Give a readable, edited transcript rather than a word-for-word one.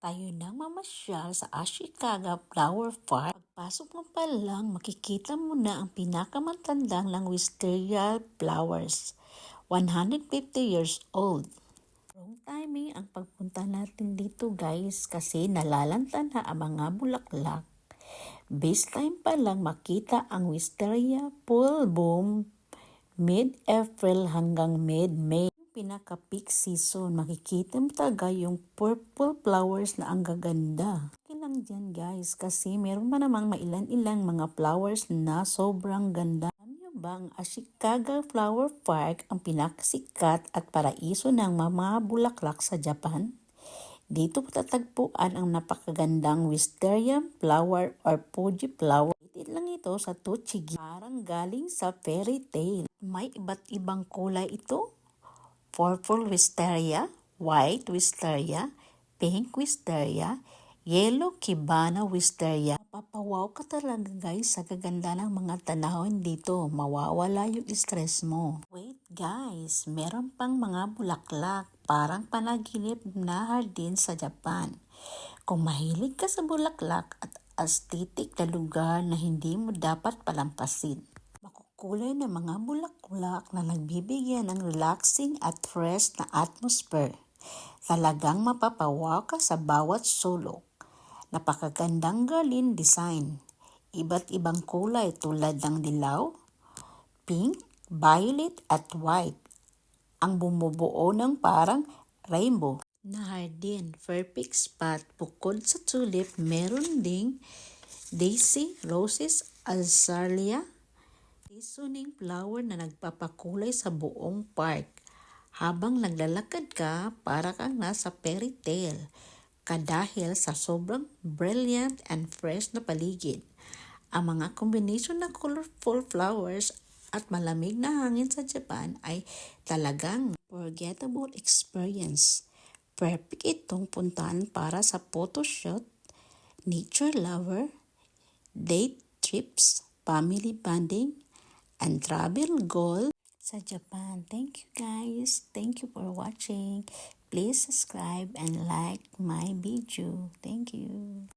Tayo nang mamasyal sa Ashikaga Flower Park. Pagpasok mo pa lang, makikita mo na ang pinakamatandang ng wisteria flowers. 150 years old. Wrong timing ang pagpunta natin dito guys kasi nalalanta na ang mga bulaklak. Base time pa lang makita ang wisteria full bloom mid-April hanggang mid-May. Pinaka-peak season, makikita mo talaga yung purple flowers na ang gaganda. Okay lang dyan guys, kasi meron pa namang mailan-ilang mga flowers na sobrang ganda. Alam nyo ba ang Ashikaga Flower Park ang pinakasikat at paraiso ng mga bulaklak sa Japan? Dito patatagpuan ang napakagandang wisteria flower or Fuji flower. Itit lang ito sa Tochigi. Parang galing sa fairy tale. May iba't ibang kulay ito. Purple wisteria, white wisteria, pink wisteria, yellow kibana wisteria. Mapapawaw ka talaga guys sa kaganda ng mga tanahon dito. Mawawala yung stress mo. Wait guys, meron pang mga bulaklak. Parang panaginip na hardin sa Japan. Kung mahilig ka sa bulaklak at aesthetic na lugar na hindi mo dapat palampasin. Kulay ng mga bulaklak na nagbibigyan ng relaxing at fresh na atmosphere. Talagang mapapawaw ka sa bawat sulok. Napakagandang garden design. Iba't ibang kulay tulad ng dilaw, pink, violet at white. Ang bumubuo ng parang rainbow. Na hardin, perfect spot. Bukod sa tulip, meron ding daisy, roses, azalea, seasoning flower na nagpapakulay sa buong park. Habang naglalakad ka, para kang nasa fairy tale. Dahil sa sobrang brilliant and fresh na paligid. Ang mga combination ng colorful flowers at malamig na hangin sa Japan ay talagang forgettable experience. Perfect itong puntahan para sa photoshoot, nature lover, date trips, family bonding, and travel goal sa Japan. Thank you guys. Thank you for watching. Please subscribe and like my video. Thank you.